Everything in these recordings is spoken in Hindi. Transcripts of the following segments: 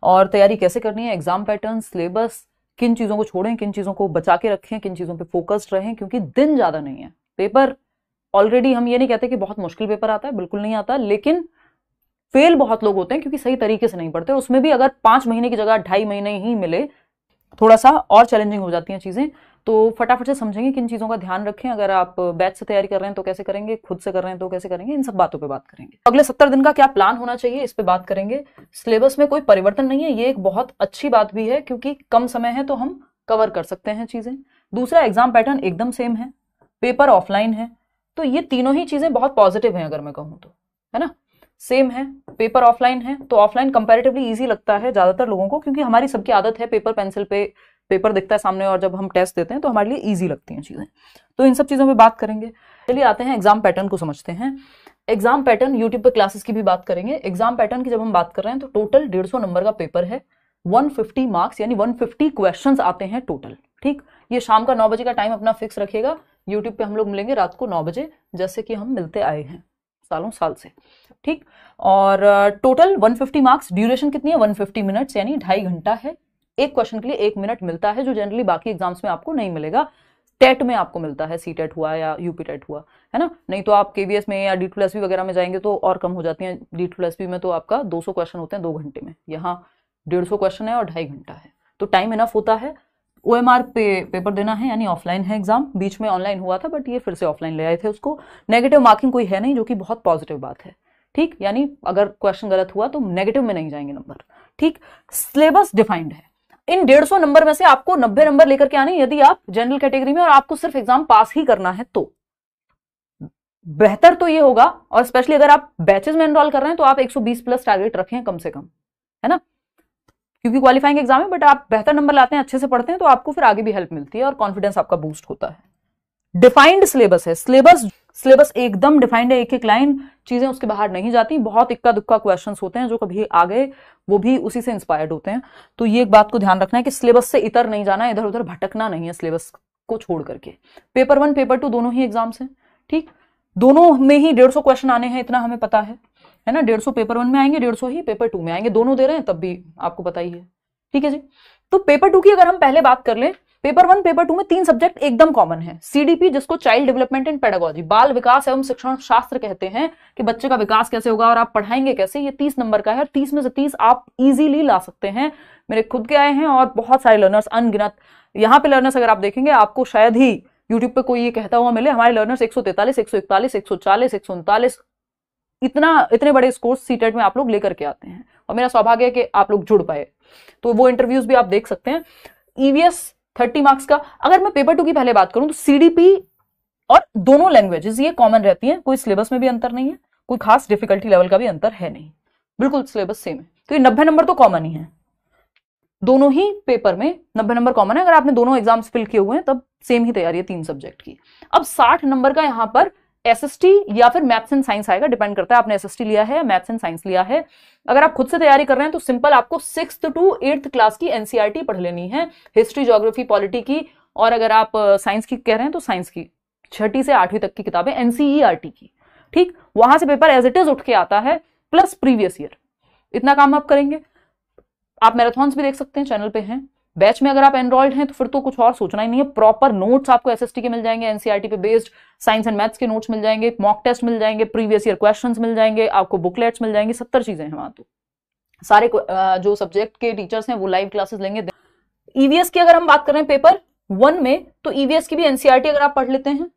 और तैयारी कैसे करनी है, एग्जाम पैटर्न, सिलेबस, किन चीजों को छोड़ें, किन चीजों को बचा के रखें, किन चीजों पे फोकस्ड रहें, क्योंकि दिन ज्यादा नहीं है। पेपर ऑलरेडी हम ये नहीं कहते कि बहुत मुश्किल पेपर आता है, बिल्कुल नहीं आता, लेकिन फेल बहुत लोग होते हैं क्योंकि सही तरीके से नहीं पढ़ते। उसमें भी अगर 5 महीने की जगह 2.5 महीने ही मिले, थोड़ा सा और चैलेंजिंग हो जाती हैं चीजें। तो फटाफट से समझेंगे किन चीजों का ध्यान रखें। अगर आप बैच से तैयारी कर रहे हैं तो कैसे करेंगे, खुद से कर रहे हैं तो कैसे करेंगे, इन सब बातों पे बात करेंगे। अगले 70 दिन का क्या प्लान होना चाहिए, इस पे बात करेंगे। सिलेबस में कोई परिवर्तन नहीं है, ये एक बहुत अच्छी बात भी है क्योंकि कम समय है तो हम कवर कर सकते हैं चीजें। दूसरा, एग्जाम पैटर्न एकदम सेम है, पेपर ऑफलाइन है, तो ये तीनों ही चीजें बहुत पॉजिटिव हैं अगर मैं कहूं तो, है ना। सेम है, पेपर ऑफलाइन है, तो ऑफलाइन कंपैरेटिवली इजी लगता है ज्यादातर लोगों को, क्योंकि हमारी सबकी आदत है पेपर पेंसिल पे, पेपर दिखता है सामने और जब हम टेस्ट देते हैं तो हमारे लिए इजी लगती हैं चीजें। तो इन सब चीजों पे बात करेंगे। चलिए आते हैं एग्जाम पैटर्न को समझते हैं। एग्जाम पैटर्न, यूट्यूब पे क्लासेस की भी बात करेंगे। एग्जाम पैटर्न की जब हम बात कर रहे हैं तो टोटल 150 नंबर का पेपर है, 150 मार्क्स यानी 150 क्वेश्चंस आते हैं टोटल। ठीक, ये शाम का 9 बजे का टाइम अपना फिक्स रखिएगा। यूट्यूब पे हम लोग मिलेंगे रात को 9 बजे, जैसे कि हम मिलते आए हैं सालों साल से। ठीक, और टोटल 150 मार्क्स। ड्यूरेशन कितनी है, 150 मिनट्स यानी 2.5 घंटा है। एक क्वेश्चन के लिए 1 मिनट मिलता है, जो जनरली बाकी एग्जाम्स में आपको नहीं मिलेगा। टेट में आपको मिलता है, सी टेट हुआ या यूपी टेट हुआ, है ना। नहीं तो आप केवीएस में या D2SB वगैरह में जाएंगे तो और कम हो जाती हैं। D2SB में तो आपका 200 क्वेश्चन होते हैं 2 घंटे में, यहाँ 150 क्वेश्चन है और 2.5 घंटा है, तो टाइम इनफ होता है। OMR पे पेपर देना है यानी ऑफलाइन है एग्जाम, बीच में ऑनलाइन हुआ था बट ये फिर से ऑफलाइन ले आए थे उसको। नेगेटिव मार्किंग कोई है नहीं, जो कि बहुत पॉजिटिव बात है। ठीक, यानी अगर क्वेश्चन गलत हुआ तो नेगेटिव में नहीं जाएंगे नंबर। ठीक, सिलेबस डिफाइंड है। इन 150 नंबर में से आपको 90 नंबर लेकर के आने, यदि आप जनरल कैटेगरी में और आपको सिर्फ एग्जाम पास ही करना है तो बेहतर तो ये होगा। और स्पेशली अगर आप बैचेस में एनरोल कर रहे हैं तो आप 120 प्लस टारगेट रखें कम से कम, है ना, क्योंकि क्वालिफाइंग एग्जाम है। बट आप बेहतर नंबर लाते हैं, अच्छे से पढ़ते हैं, तो आपको फिर आगे भी हेल्प मिलती है और कॉन्फिडेंस आपका बूस्ट होता है। डिफाइंड सिलेबस है, सिलेबस एकदम डिफाइंड है, एक एक लाइन, चीजें उसके बाहर नहीं जाती। बहुत इक्का दुक्का क्वेश्चंस होते हैं जो कभी आ गए, वो भी उसी से इंस्पायर्ड होते हैं। तो ये एक बात को ध्यान रखना है कि सिलेबस से इतर नहीं जाना, इधर उधर भटकना नहीं है सिलेबस को छोड़ करके। पेपर 1 पेपर 2 दोनों ही एग्जाम्स हैं। ठीक, दोनों में ही 150 क्वेश्चन आने हैं, इतना हमें पता है ना। 150 पेपर 1 में आएंगे, 150 ही पेपर 2 में आएंगे, दोनों दे रहे हैं तब भी आपको पता ही है। ठीक है जी। तो पेपर 2 की अगर हम पहले बात कर लें, पेपर 1 पेपर 2 में 3 सब्जेक्ट एकदम कॉमन है। CDP, जिसको चाइल्ड डेवलपमेंट एंड पेडागोजी, बाल विकास एवं शिक्षण शास्त्र कहते हैं, कि बच्चे का विकास कैसे होगा और आप पढ़ाएंगे कैसे। ये 30 नंबर का है, 30 में से 30 आप इजीली ला सकते हैं। मेरे खुद के आए हैं और बहुत सारे लर्नर्स, अनगिनत। यहाँ पे लर्नर्स अगर आप देखेंगे, आपको शायद ही यूट्यूब पे कोई ये कहता हुआ मिले हमारे लर्नर्स 143, 141, 140, 139, इतने बड़े स्कोर्स सीटेट में आप लोग लेकर के आते हैं। और मेरा सौभाग्य है कि आप लोग जुड़ पाए, तो वो इंटरव्यूज भी आप देख सकते हैं। EVS 30 मार्क्स का। अगर मैं पेपर 2 की पहले बात करूं तो CDP और दोनों लैंग्वेजेस ये कॉमन रहती हैं, कोई सिलेबस में भी अंतर नहीं है, कोई खास डिफिकल्टी लेवल का भी अंतर है नहीं, बिल्कुल सिलेबस सेम है। तो ये 90 नंबर तो कॉमन ही है, दोनों ही पेपर में 90 नंबर कॉमन है। अगर आपने दोनों एग्जाम्स फिल किए हुए हैं तब सेम ही तैयारी है 3 सब्जेक्ट की। अब 60 नंबर का यहां पर SST या फिर मैथ्स एंड साइंस आएगा, डिपेंड करता है आपने SST लिया है या मैथ्स एंड साइंस लिया है। अगर आप खुद से तैयारी कर रहे हैं तो सिंपल, आपको 6th to 8th क्लास की NCERT पढ़ लेनी है, हिस्ट्री, ज्योग्राफी, पॉलिटी की। और अगर आप साइंस की कह रहे हैं तो साइंस की 6ठी से 8वीं तक की किताबें NCERT की। ठीक, वहां से पेपर एज इट इज उठ के आता है, प्लस प्रीवियस ईयर। इतना काम आप करेंगे। आप मैराथन्स भी देख सकते हैं, चैनल पे हैं। बैच में अगर आप एनरोल्ड हैं तो फिर तो कुछ और सोचना ही नहीं है। प्रॉपर नोट्स आपको SST के मिल जाएंगे, NCERT पे बेस्ड साइंस एंड मैथ्स के नोट्स मिल जाएंगे, मॉक टेस्ट मिल जाएंगे, प्रीवियस ईयर क्वेश्चंस मिल जाएंगे, आपको बुकलेट्स मिल जाएंगे, 70 चीजें हैं वहां। तो सारे जो सब्जेक्ट के टीचर्स हैं वो लाइव क्लासेस लेंगे। EVS की अगर हम बात कर रहे हैं पेपर 1 में, तो EVS की भी NCERT अगर आप पढ़ लेते हैं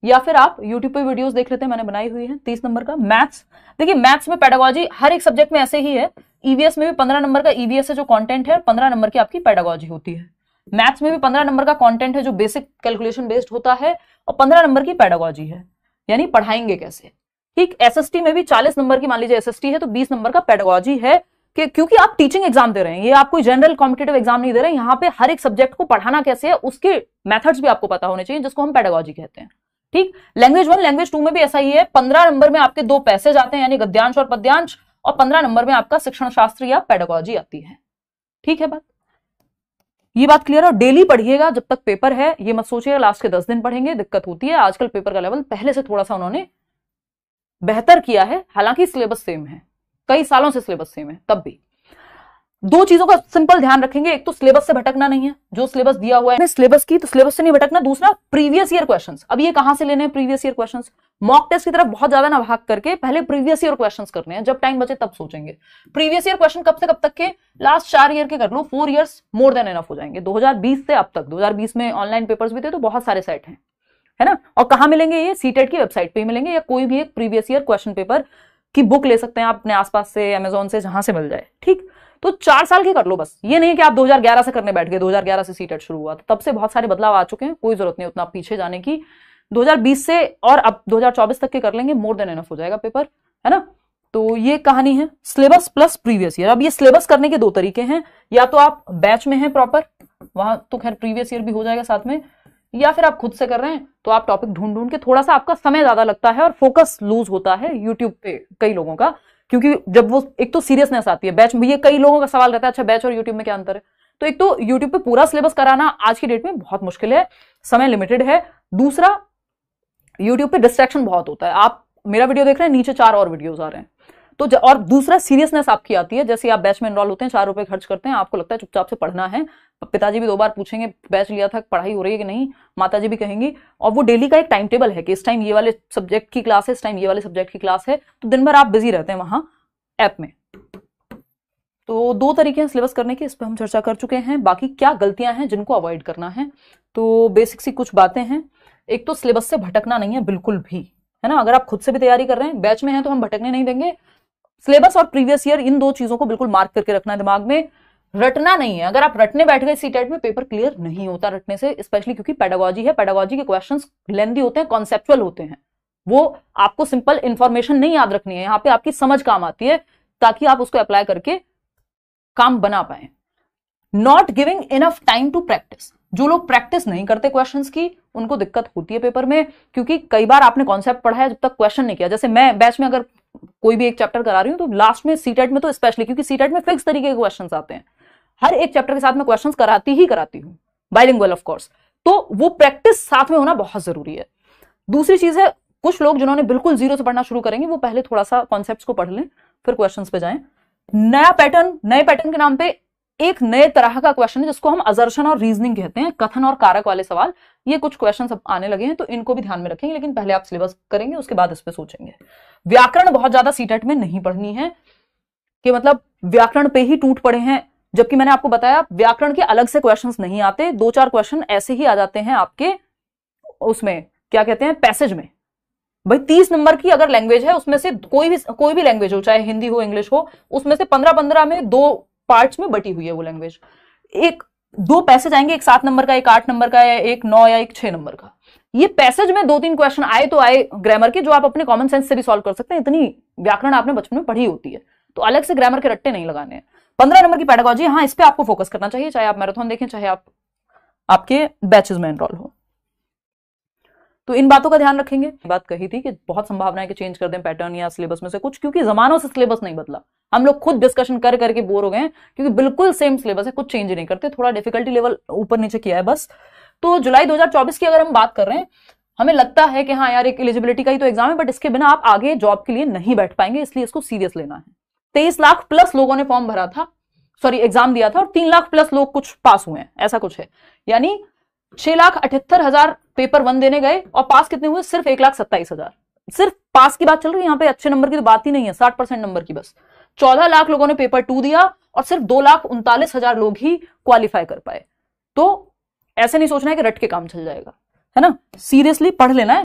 या फिर आप यूट्यूब पे वीडियोस देख लेते हैं, मैंने बनाई हुई है। 30 नंबर का मैथ्स, देखिए मैथ्स में पेडागोजी हर एक सब्जेक्ट में ऐसे ही है। EVS में भी 15 नंबर का EVS है जो कंटेंट है, 15 नंबर की आपकी पेडागोजी होती है। मैथ्स में भी 15 नंबर का कंटेंट है जो बेसिक कैलकुलेशन बेस्ड होता है, और 15 नंबर की पेडागोजी है, यानी पढ़ाएंगे कैसे। ठीक, SST में भी 40 नंबर की मान लीजिए SST है तो 20 नंबर का पेडागोजी है, कि क्योंकि आप टीचिंग एग्जाम दे रहे हैं, ये आप कोई जनरल कॉम्पिटिटिव एग्जाम नहीं दे रहे हैं। यहाँ पे हर एक सब्जेक्ट को पढ़ाना कैसे है उसके मेथड्स भी आपको पता होने चाहिए, जिसको हम पेडागोजी कहते हैं। ठीक, लैंग्वेज 1 लैंग्वेज 2 में भी ऐसा ही है। 15 नंबर में आपके 2 पैसेज आते हैं, यानी गद्यांश और पद्यांश, और 15 नंबर में आपका शिक्षण शास्त्र या पेडागोजी आती है। ठीक है बात, ये बात क्लियर है। और डेली पढ़िएगा जब तक पेपर है, ये मत सोचिएगा लास्ट के 10 दिन पढ़ेंगे, दिक्कत होती है। आजकल पेपर का लेवल पहले से थोड़ा सा उन्होंने बेहतर किया है, हालांकि सिलेबस सेम है, कई सालों से सिलेबस सेम है तब भी। दो चीजों का सिंपल ध्यान रखेंगे, एक तो सिलेबस से भटकना नहीं है, जो सिलेबस दिया हुआ है सिलेबस की, तो सिलेबस से नहीं भटकना। दूसरा प्रीवियस ईयर क्वेश्चंस। अब ये कहां से लेने हैं previous year questions? Mock test की तरफ बहुत ज्यादा ना भाग करके पहले प्रीवियस ईयर क्वेश्चंस करने हैं, जब टाइम बचे तब सोचेंगे। प्रीवियस ईयर क्वेश्चन कब से कब तक के? लास्ट 4 ईयर के कर लो, 4 इयर्स मोर देन एनफ हो जाएंगे। 2020 से अब तक, 2020 में ऑनलाइन पेपर्स भी थे तो बहुत सारे सेट हैं, है ना। और कहां मिलेंगे ये? सीटेट की वेबसाइट पे मिलेंगे, या कोई भी एक प्रीवियस ईयर क्वेश्चन पेपर की बुक ले सकते हैं आप अपने आसपास से, अमेजोन से, जहां से मिल जाए, ठीक। तो 4 साल की कर लो बस। ये नहीं है कि आप 2011 से करने बैठ गए, 2011 से सीटेट शुरू हुआ, तो तब से बहुत सारे बदलाव आ चुके हैं, कोई जरूरत नहीं उतना पीछे जाने की। 2020 से और अब 2024 तक के कर लेंगे, मोर देन एनफ हो जाएगा पेपर, है ना। तो ये कहानी है सिलेबस प्लस प्रीवियस ईयर। अब ये सिलेबस करने के 2 तरीके हैं, या तो आप बैच में हैं प्रॉपर, वहां तो खैर प्रीवियस ईयर भी हो जाएगा साथ में, या फिर आप खुद से कर रहे हैं तो आप टॉपिक ढूंढ ढूंढ के, थोड़ा सा आपका समय ज्यादा लगता है और फोकस लूज होता है यूट्यूब पे कई लोगों का, क्योंकि जब वो एक तो सीरियसनेस आती है बैच में। ये कई लोगों का सवाल रहता है, अच्छा बैच और यूट्यूब में क्या अंतर है? तो एक तो यूट्यूब पे पूरा सिलेबस कराना आज की डेट में बहुत मुश्किल है, समय लिमिटेड है। दूसरा, यूट्यूब पे डिस्ट्रैक्शन बहुत होता है। आप मेरा वीडियो देख रहे हैं, नीचे 4 और वीडियोस आ रहे हैं, तो और दूसरा सीरियसनेस आपकी आती है। जैसे आप बैच में एनरोल होते हैं, 4 रुपए खर्च करते हैं, आपको लगता है चुपचाप से पढ़ना है, पिताजी भी 2 बार पूछेंगे बैच लिया था, पढ़ाई हो रही है कि नहीं, माताजी भी कहेंगी, और वो डेली का एक टाइम टेबल है कि इस टाइम ये वाले सब्जेक्ट की क्लास है, इस टाइम ये वाले सब्जेक्ट की क्लास है, तो दिन भर आप बिजी रहते हैं वहां ऐप में। तो 2 तरीके हैं सिलेबस करने के, इस पर हम चर्चा कर चुके हैं। बाकी क्या गलतियां हैं जिनको अवॉइड करना है, तो बेसिक सी कुछ बातें हैं। एक तो सिलेबस से भटकना नहीं है बिल्कुल भी, है ना। अगर आप खुद से भी तैयारी कर रहे हैं, बैच में हैं, तो हम भटकने नहीं देंगे। सिलेबस और प्रीवियस ईयर, इन 2 चीजों को बिल्कुल मार्क करके रखना है दिमाग में, रटना नहीं है। अगर आप रटने बैठ गए सीटेट में, पेपर क्लियर नहीं होता रटने से, स्पेशली क्योंकि पेडागोजी है, पेडागोजी के क्वेश्चंस लेंथी होते हैं, कॉन्सेप्चुअल होते हैं, वो आपको सिंपल इंफॉर्मेशन नहीं याद रखनी है, यहाँ पे आपकी समझ काम आती है, ताकि आप उसको अप्लाई करके काम बना पाए। Not giving enough time to practice. जो लोग प्रैक्टिस नहीं करते क्वेश्चंस की, उनको दिक्कत होती है पेपर में, क्योंकि कई बार आपने कॉन्सेप्ट पढ़ा है, जब तक क्वेश्चन नहीं किया। जैसे मैं बैच में अगर कोई भी एक चैप्टर करा रही हूं, तो लास्ट में सीटेट में तो स्पेशली, क्योंकि सीटेट में फिक्स तरीके के क्वेश्चंस आते हैं, हर एक चैप्टर के साथ मैं क्वेश्चंस कराती हूं, बाइलिंगुअल ऑफ कोर्स, तो वो प्रैक्टिस साथ में होना बहुत जरूरी है। दूसरी चीज है, कुछ लोग जिन्होंने बिल्कुल जीरो से पढ़ना शुरू करेंगे, वो पहले थोड़ा सा कॉन्सेप्ट्स को पढ़ लें, फिर क्वेश्चंस पे जाएं। नए पैटर्न के नाम पे एक नए तरह का क्वेश्चन है, जिसको हम असर्शन और रीजनिंग कहते हैं, कथन और कारक वाले सवाल। ये कुछ क्वेश्चन अब आने लगे हैं, तो इनको भी ध्यान में रखेंगे, लेकिन पहले आप सिलेबस करेंगे, उसके बाद इस पे सोचेंगे। व्याकरण बहुत ज्यादा सीटेट में नहीं पढ़नी है, कि मतलब व्याकरण पे ही टूट पड़े हैं, जबकि मैंने आपको बताया व्याकरण के अलग से क्वेश्चंस नहीं आते, 2-4 क्वेश्चन ऐसे ही आ जाते हैं आपके उसमें, क्या कहते हैं, पैसेज में। भाई 30 नंबर की अगर लैंग्वेज है, उसमें से कोई भी लैंग्वेज हो, चाहे हिंदी हो, इंग्लिश हो, उसमें से 15-15 में 2 पार्ट्स में बटी हुई है वो लैंग्वेज। 2 पैसेज आएंगे, एक 7 नंबर का, एक 8 नंबर का, या एक 9 या एक 6 नंबर का। ये पैसेज में 2-3 क्वेश्चन आए तो आए ग्रामर के, जो आप अपने कॉमन सेंस से भी सॉल्व कर सकते हैं, इतनी व्याकरण आपने बचपन में पढ़ी होती है, तो अलग से ग्रामर के रट्टे नहीं लगाने हैं। 15 नंबर की पेडागोजी, हाँ, इस पे आपको फोकस करना चाहिए, चाहे आप मैराथन देखें, चाहे आप आपके बैचेस में एनरोल हो। तो इन बातों का ध्यान रखेंगे। बात कही थी कि बहुत संभावना है कि चेंज कर दें पैटर्न या सिलेबस में से कुछ, क्योंकि जमानों से सिलेबस नहीं बदला। हम लोग खुद डिस्कशन कर करके बोर हो गए हैं, क्योंकि बिल्कुल सेम सिलेबस है, कुछ चेंज नहीं करते, थोड़ा डिफिकल्टी लेवल ऊपर नीचे किया है बस। तो जुलाई 2024 की अगर हम बात कर रहे हैं, हमें लगता है कि हाँ यार, एक एलिजिबिलिटी का ही तो एग्जाम है, बट इसके बिना आप आगे जॉब के लिए नहीं बैठ पाएंगे, इसलिए इसको सीरियस लेना है। 23 लाख प्लस लोगों ने फॉर्म भरा था, सॉरी एग्जाम दिया था, और 3 लाख प्लस लोग कुछ पास हुए हैं, ऐसा कुछ है। यानी 6,78,000 पेपर 1 देने गए, और पास कितने हुए? सिर्फ 1,27,000। सिर्फ पास की बात चल रही है यहाँ पे, अच्छे नंबर की तो बात ही नहीं है, 60% नंबर की बस। 14 लाख लोगों ने पेपर 2 दिया, और सिर्फ 2,39,000 लोग ही क्वालिफाई कर पाए। तो ऐसे नहीं सोचना है कि रट के काम चल जाएगा, है ना। सीरियसली पढ़ लेना है।